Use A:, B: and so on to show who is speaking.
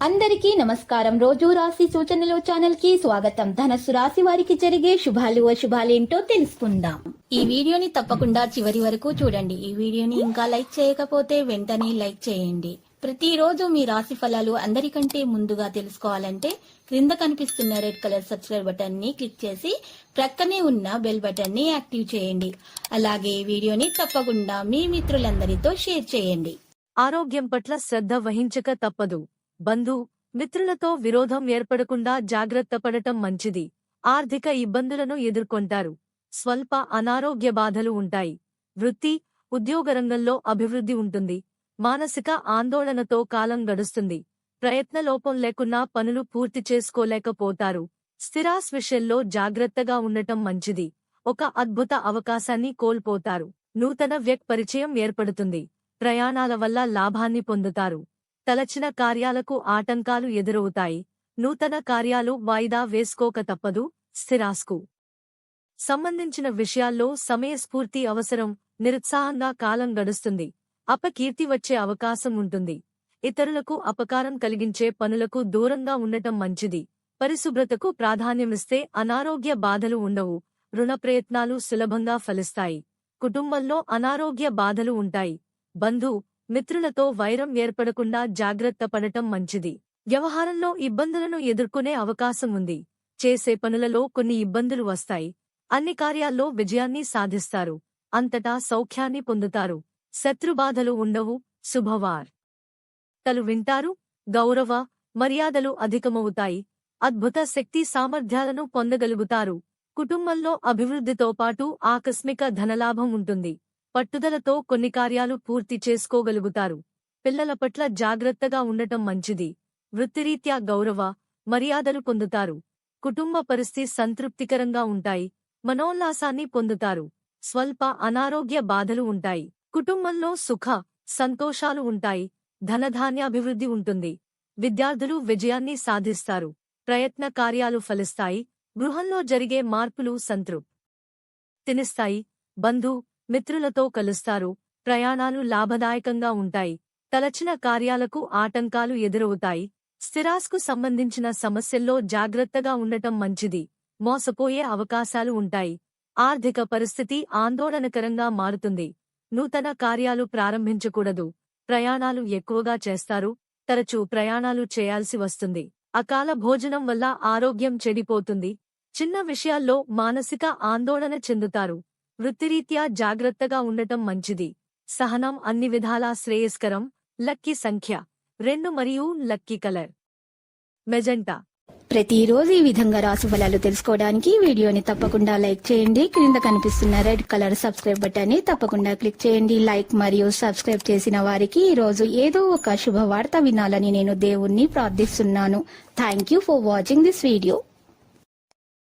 A: అందరికీ నమస్కారం. రోజు రాశి సూచనలు ఛానల్ కి స్వాగతం. ధనస్సు రాశి వారికి జరిగే శుభాలు అశుభాలేంటో తెలుసుకుందాం. ఈ వీడియోని తప్పకుండా చివరి వరకు చూడండి. ఈ వీడియోని ఇంకా లైక్ చేయకపోతే వెంటనే లైక్ చేయండి. ప్రతిరోజు మీ రాశి ఫలాలు అందరికంటే ముందుగా తెలుసుకోవాలంటే క్రింద కనిపిస్తున్న రెడ్ కలర్ సబ్స్క్రైబ్ బటన్ ని క్లిక్ చేసి ప్రక్కనే ఉన్న బెల్ బటన్ ని యాక్టివ్ చేయండి. అలాగే ఈ వీడియోని తప్పకుండా మీ మిత్రులందరితో షేర్ చేయండి.
B: ఆరోగ్యం పట్ల శ్రద్ధ వహించక తప్పదు. బంధు మిత్రులతో విరోధం ఏర్పడకుండా జాగ్రత్త పడటం మంచిది. ఆర్థిక ఇబ్బందులను ఎదుర్కొంటారు. స్వల్ప అనారోగ్య బాధలు ఉంటాయి. వృత్తి, ఉద్యోగరంగంలో అభివృద్ధి ఉంటుంది. మానసిక ఆందోళనతో కాలం గడుస్తుంది. ప్రయత్నలోపం లేకున్నా పనులు పూర్తి చేసుకోలేకపోతారు. స్థిరాస్ విషయంలో జాగ్రత్తగా ఉండటం మంచిది. ఒక అద్భుత అవకాశాన్ని కోల్పోతారు. నూతన పరిచయం ఏర్పడుతుంది. ప్రయాణాల వల్ల లాభాన్ని పొందుతారు. తలచిన కార్యాలకు ఆటంకాలు ఎదురవుతాయి. నూతన కార్యాలు వాయిదా వేసుకోక తప్పదు. స్థిరాస్కు సంబంధించిన విషయాల్లో సమయస్ఫూర్తి అవసరం. నిరుత్సాహంగా కాలం గడుస్తుంది. అపకీర్తి వచ్చే అవకాశం ఉంటుంది. ఇతరులకు అపకారం కలిగించే పనులకు దూరంగా ఉండటం మంచిది. పరిశుభ్రతకు ప్రాధాన్యమిస్తే అనారోగ్య బాధలు ఉండవు. రుణ ప్రయత్నాలు సులభంగా ఫలిస్తాయి. కుటుంబంలో అనారోగ్య బాధలు ఉంటాయి. బంధు మిత్రులతో వైరం ఏర్పడకుండా జాగ్రత్త పడటం మంచిది. వ్యవహారంలో ఇబ్బందులను ఎదుర్కొనే అవకాశం ఉంది. చేసే పనులలో కొన్ని ఇబ్బందులు వస్తాయి. అన్ని కార్యాల్లో విజయాన్ని సాధిస్తారు. అంతటా సౌఖ్యాన్ని పొందుతారు. శత్రుబాధలు ఉండవు. శుభవార్ తలు వింటారు. గౌరవ మర్యాదలు అధికమవుతాయి. అద్భుత శక్తి సామర్థ్యాలను పొందగలుగుతారు. కుటుంబంలో అభివృద్ధితో పాటు ఆకస్మిక ధనలాభం ఉంటుంది. పట్టుదలతో కొన్ని కార్యాలు పూర్తి చేసుకోగలుగుతారు. పిల్లల పట్ల జాగ్రత్తగా ఉండటం మంచిది. వృత్తిరీత్యా గౌరవ మర్యాదలు పొందుతారు. కుటుంబ పరిస్థితి సంతృప్తికరంగా ఉంటాయి. మనోల్లాసాన్ని పొందుతారు. స్వల్ప అనారోగ్య బాధలు ఉంటాయి. కుటుంబంలో సుఖ సంతోషాలు ఉంటాయి. ధనధాన్యాభివృద్ధి ఉంటుంది. విద్యార్థులు విజయాన్ని సాధిస్తారు. ప్రయత్న కార్యాలు ఫలిస్తాయి. గృహంలో జరిగే మార్పులు సంతృప్తినిస్తాయి. బంధు మిత్రులతో కలుస్తారు. ప్రయాణాలు లాభదాయకంగా ఉంటాయి. తలచిన కార్యాలకు ఆటంకాలు ఎదురవుతాయి. స్థిరాస్కు సంబంధించిన సమస్యల్లో జాగ్రత్తగా ఉండటం మంచిది. మోసపోయే అవకాశాలు ఉంటాయి. ఆర్థిక పరిస్థితి ఆందోళనకరంగా మారుతుంది. నూతన కార్యాలు ప్రారంభించకూడదు. ప్రయాణాలు ఎక్కువగా చేస్తారు. తరచూ ప్రయాణాలు చేయాల్సి వస్తుంది. అకాల భోజనం వల్ల ఆరోగ్యం చెడిపోతుంది. చిన్న విషయాల్లో మానసిక ఆందోళన చెందుతారు. వృత్తిరీత్యా జాగ్రత్తగా ఉండటం మంచిది. సహనం అన్ని విధాలా శ్రేయస్కరం. లక్కీ సంఖ్య 2 మరియు లక్కీ కలర్ మెజెంటా.
A: ప్రతిరోజు ఈ విధంగా రాశి ఫలాలు తెలుసుకోవడానికి వీడియోని తప్పకుండా లైక్ చేయండి. క్రింద కనిపిస్తున్న రెడ్ కలర్ సబ్స్క్రైబ్ బటన్ ని తప్పకుండా క్లిక్ చేయండి. లైక్ మరియు సబ్స్క్రైబ్ చేసిన వారికి ఈ రోజు ఏదో ఒక శుభవార్త వినాలని నేను దేవుణ్ణి ప్రార్థిస్తున్నాను. Thank you for watching this video.